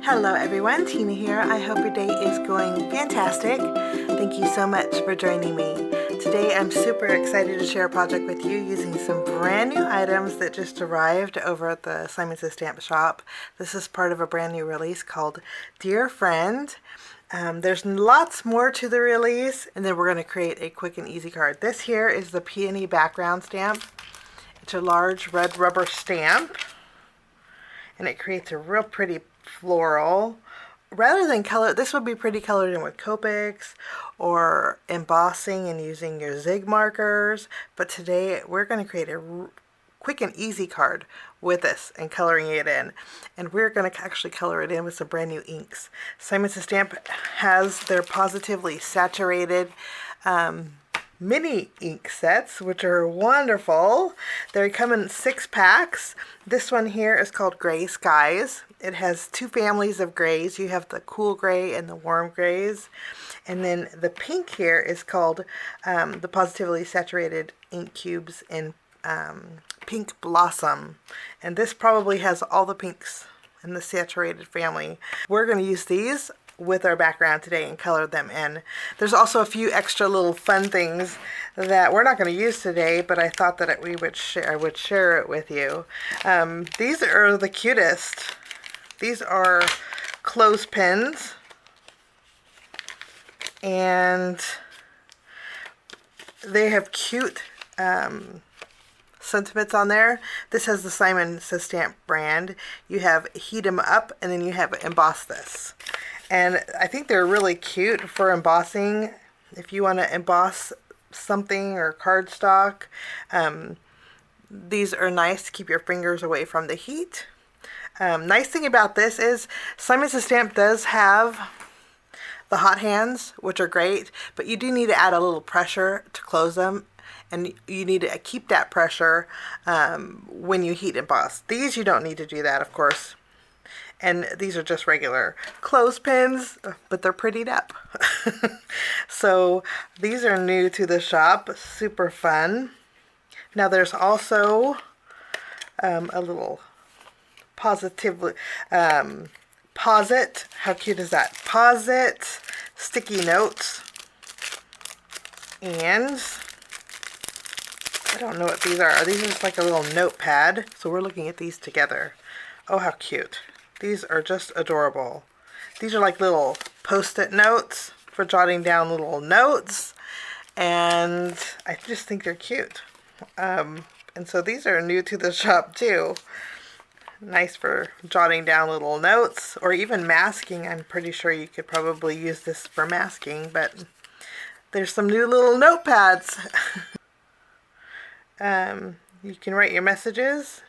Hello everyone, Tina here. I hope your day is going fantastic. Thank you so much for joining me. Today I'm super excited to share a project with you using some brand new items that just arrived over at the Simon Says Stamp shop. This is part of a brand new release called Dear Friend. There's lots more to the release, and then we're going to create a quick and easy card. This here is the Peony background stamp. It's a large red rubber stamp, and it creates a real pretty floral. Rather than color, this would be pretty colored in with Copics or embossing and using your zig markers, but today we're going to create a quick and easy card with this and coloring it in, and we're going to actually color it in with some brand new inks. Simon Says Stamp has their Pawsitively saturated mini ink sets, which are wonderful. They come in 6 packs. This one here is called Gray Skies. It has 2 families of grays. You have the cool gray and the warm grays. And then the pink here is called the Positively Saturated Ink Cubes in Pink Blossom. And this probably has all the pinks in the saturated family. We're going to use these with our background today and color them in. There's also a few extra little fun things that we're not going to use today, but I thought that I would share it with you. These are the cutest. These are clothespins, and they have cute sentiments on there. This has the Simon Says Stamp brand. You have heat 'em up, and then you have emboss this. And I think they're really cute for embossing. If you want to emboss something or cardstock, these are nice to keep your fingers away from the heat. Nice thing about this is Simon Says Stamp does have the hot hands, which are great, but you do need to add a little pressure to close them, and you need to keep that pressure when you heat emboss. These you don't need to do that, of course. And these are just regular clothespins, but they're prettied up. So these are new to the shop, super fun. Now there's also a little Pawsitively, Posit, how cute is that? Posit sticky notes. And I don't know what these are. These are just like a little notepad. So we're looking at these together. Oh, how cute. These are just adorable. These are like little post-it notes for jotting down little notes, and I just think they're cute. And so these are new to the shop too. Nice for jotting down little notes or even masking. I'm pretty sure you could probably use this for masking, but there's some new little notepads. You can write your messages.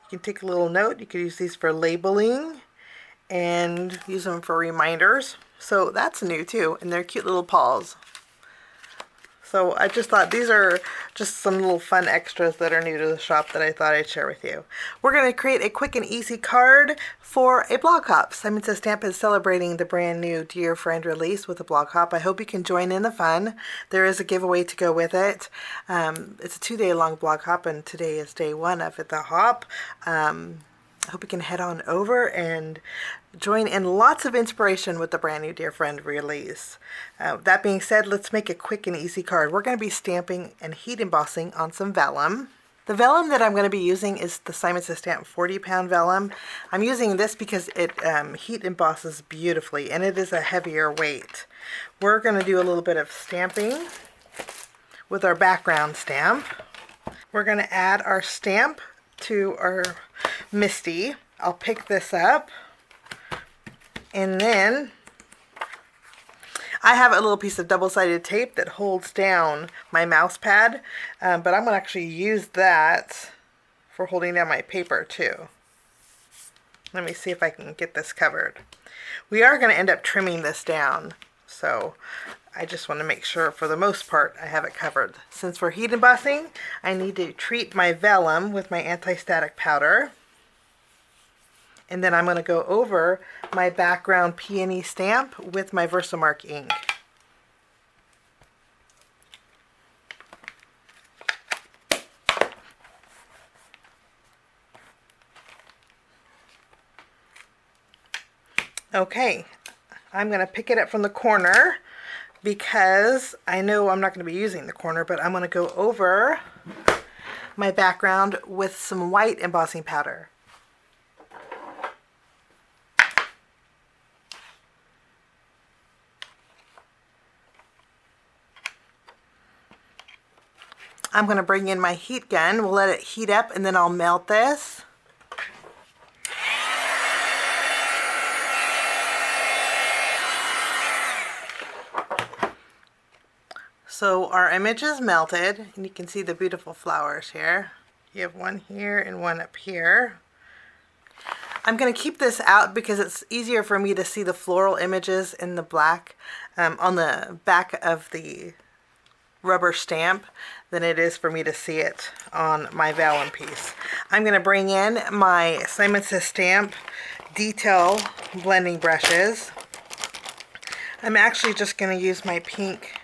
You can take a little note. You could use these for labeling and use them for reminders. So that's new too, and they're cute little paws. So I just thought these are just some little fun extras that are new to the shop that I thought I'd share with you. We're going to create a quick and easy card for a blog hop. Simon Says Stamp is celebrating the brand new Dear Friend release with a blog hop. I hope you can join in the fun. There is a giveaway to go with it. It's a 2-day long blog hop, and today is day 1 of the hop. I hope you can head on over and join in lots of inspiration with the brand new Dear Friend release. That being said, let's make a quick and easy card. We're going to be stamping and heat embossing on some vellum. The vellum that I'm going to be using is the Simon Says Stamp 40-pound vellum. I'm using this because it heat embosses beautifully, and it is a heavier weight. We're going to do a little bit of stamping with our background stamp. We're going to add our stamp to our Misty. I'll pick this up, and then I have a little piece of double-sided tape that holds down my mouse pad, but I'm going to actually use that for holding down my paper too. Let me see if I can get this covered. We are going to end up trimming this down, so I just want to make sure for the most part I have it covered. Since we're heat embossing, I need to treat my vellum with my anti-static powder. And then I'm going to go over my background Peony stamp with my Versamark ink. Okay, I'm going to pick it up from the corner because I know I'm not going to be using the corner, but I'm going to go over my background with some white embossing powder. I'm going to bring in my heat gun. We'll let it heat up and then I'll melt this. So our image is melted and you can see the beautiful flowers here. You have one here and one up here. I'm going to keep this out because it's easier for me to see the floral images in the black on the back of the rubber stamp than it is for me to see it on my vellum piece. I'm going to bring in my Simon Says Stamp detail blending brushes. I'm actually just going to use my pink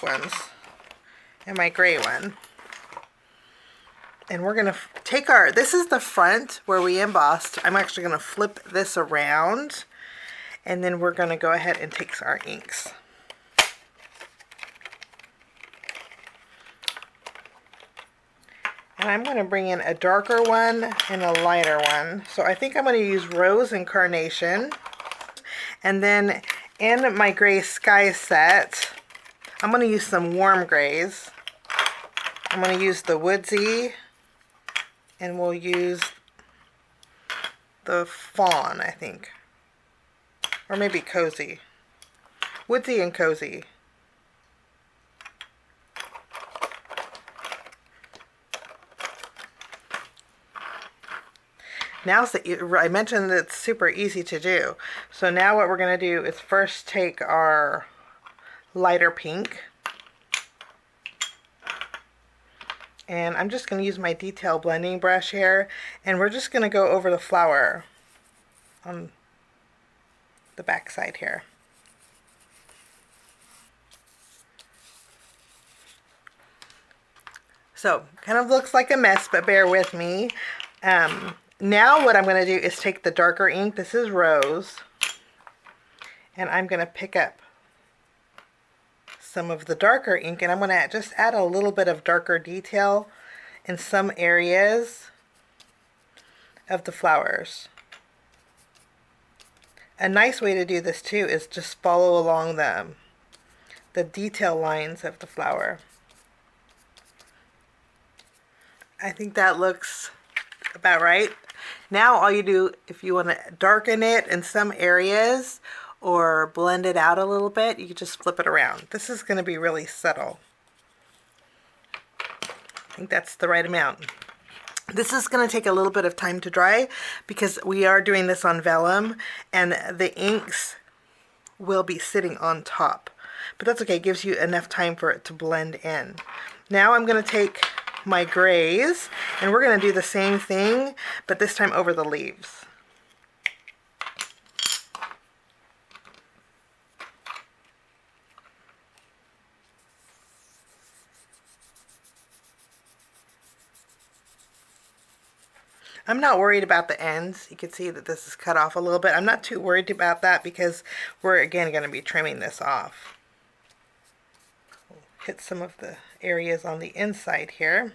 ones and my gray one. And we're going to take this is the front where we embossed. I'm actually going to flip this around and then we're going to go ahead and take our inks. And I'm going to bring in a darker one and a lighter one. So I think I'm going to use Rose and Carnation. And then in my gray sky set, I'm going to use some warm grays. I'm going to use the Woodsy, and we'll use the Fawn, I think. Or maybe Cozy. Woodsy and Cozy. Now, I mentioned that it's super easy to do. So now what we're going to do is first take our lighter pink. And I'm just going to use my detail blending brush here. And we're just going to go over the flower on the back side here. So, kind of looks like a mess, but bear with me. Now what I'm going to do is take the darker ink, this is Rose, and I'm going to pick up some of the darker ink and I'm going to just add a little bit of darker detail in some areas of the flowers. A nice way to do this too is just follow along the detail lines of the flower. I think that looks about right. Now all you do, if you want to darken it in some areas or blend it out a little bit, you can just flip it around. This is going to be really subtle. I think that's the right amount. This is going to take a little bit of time to dry because we are doing this on vellum and the inks will be sitting on top. But that's okay, it gives you enough time for it to blend in. Now I'm going to take my grays and we're going to do the same thing, but this time over the leaves. I'm not worried about the ends. You can see that this is cut off a little bit. I'm not too worried about that because we're again going to be trimming this off. We'll hit some of the areas on the inside here.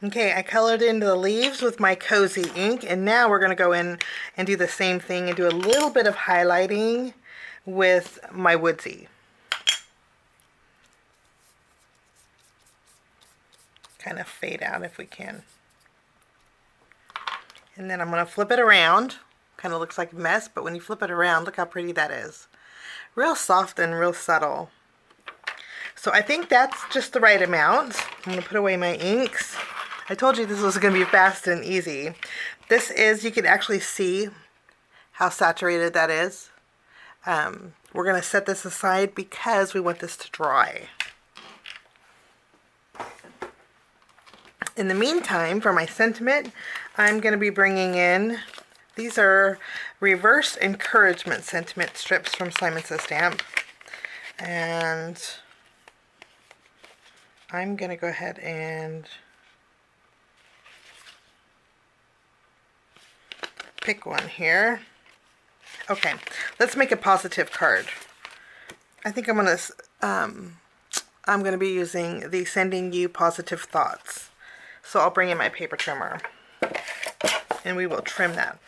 Okay, I colored into the leaves with my Cozy ink, and now we're going to go in and do the same thing and do a little bit of highlighting with my Woodsy. Kind of fade out if we can. And then I'm going to flip it around. Kind of looks like a mess, but when you flip it around, look how pretty that is. Real soft and real subtle. So I think that's just the right amount. I'm going to put away my inks. I told you this was going to be fast and easy. This is, you can actually see how saturated that is. We're going to set this aside because we want this to dry. In the meantime, for my sentiment, I'm going to be bringing in, these are Reverse Encouragement sentiment strips from Simon Says Stamp. And I'm going to go ahead and pick one here. Okay, let's make a positive card. I think I'm gonna be using the Sending You Positive Thoughts. So I'll bring in my paper trimmer and we will trim that.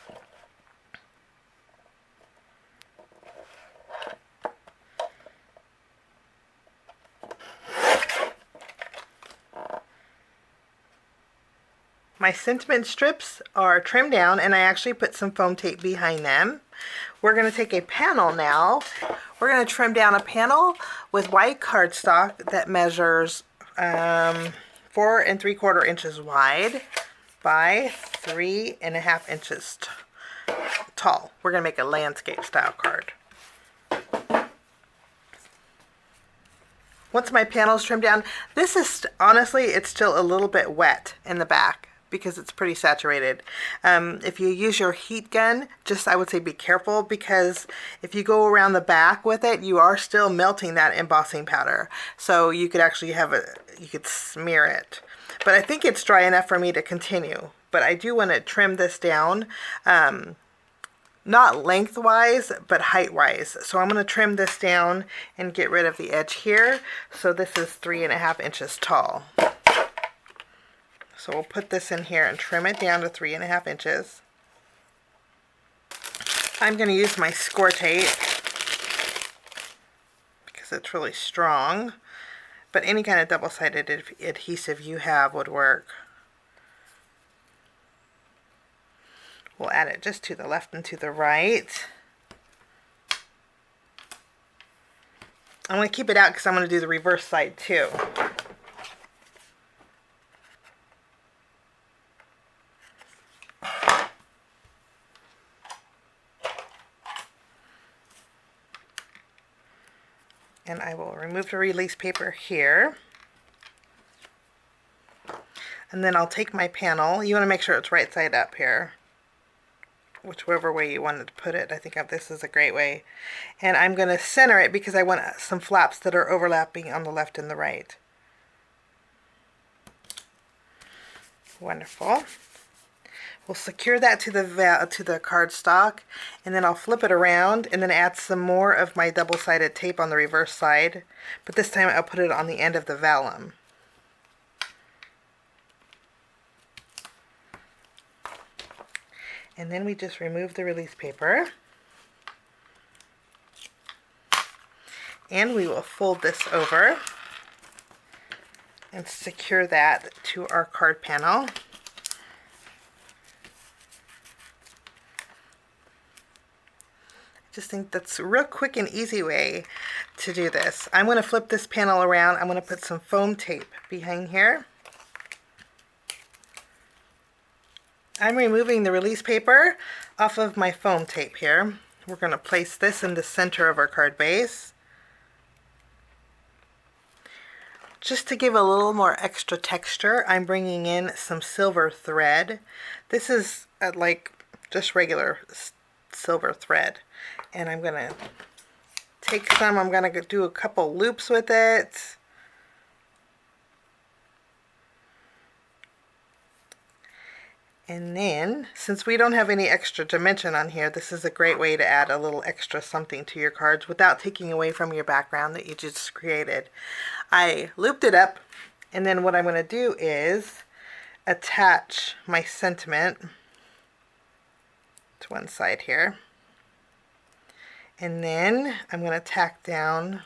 My sentiment strips are trimmed down and I actually put some foam tape behind them. We're going to take a panel now. We're going to trim down a panel with white cardstock that measures 4 3/4 inches wide by 3.5 inches tall. We're going to make a landscape style card. Once my panel's trimmed down, this is honestly, it's still a little bit wet in the back because it's pretty saturated. If you use your heat gun, just I would say be careful, because if you go around the back with it, you are still melting that embossing powder. So you could actually you could smear it. But I think it's dry enough for me to continue. But I do want to trim this down, not lengthwise, but height-wise. So I'm going to trim this down and get rid of the edge here. So this is 3.5 inches tall. So we'll put this in here and trim it down to 3.5 inches. I'm going to use my score tape because it's really strong, but any kind of double-sided adhesive you have would work. We'll add it just to the left and to the right. I'm going to keep it out because I'm going to do the reverse side too. And I will remove the release paper here. And then I'll take my panel. You want to make sure it's right side up here, whichever way you wanted to put it. I think this is a great way. And I'm going to center it because I want some flaps that are overlapping on the left and the right. Wonderful. We'll secure that to the cardstock, and then I'll flip it around and then add some more of my double-sided tape on the reverse side, but this time I'll put it on the end of the vellum. And then we just remove the release paper, and we will fold this over and secure that to our card panel. Just think that's a real quick and easy way to do this. I'm going to flip this panel around. I'm going to put some foam tape behind here. I'm removing the release paper off of my foam tape here. We're going to place this in the center of our card base. Just to give a little more extra texture, I'm bringing in some silver thread. This is like just regular silver thread. And I'm going to take some, I'm going to do a couple loops with it. And then, since we don't have any extra dimension on here, this is a great way to add a little extra something to your cards without taking away from your background that you just created. I looped it up, and then what I'm going to do is attach my sentiment to one side here. And then I'm going to tack down.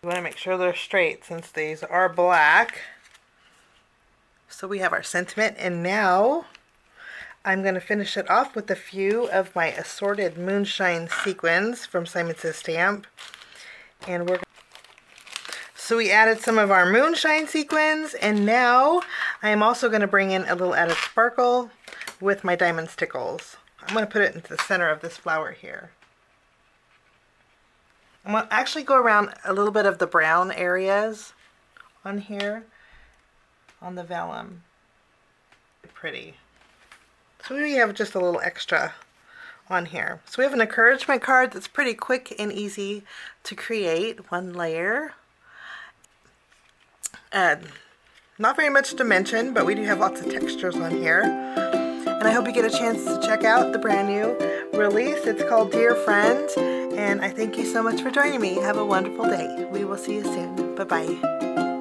You want to make sure they're straight since these are black. So we have our sentiment, and now I'm going to finish it off with a few of my assorted moonshine sequins from Simon Says Stamp. And so we added some of our moonshine sequins, and now I am also going to bring in a little added sparkle with my diamond stickles. I'm going to put it into the center of this flower here. I'm going to actually go around a little bit of the brown areas on here, on the vellum. Pretty. So we have just a little extra on here. So we have an encouragement card that's pretty quick and easy to create. One layer. Not very much dimension, but we do have lots of textures on here. And I hope you get a chance to check out the brand new release. It's called Dear Friend, and I thank you so much for joining me. Have a wonderful day. We will see you soon. Bye-bye.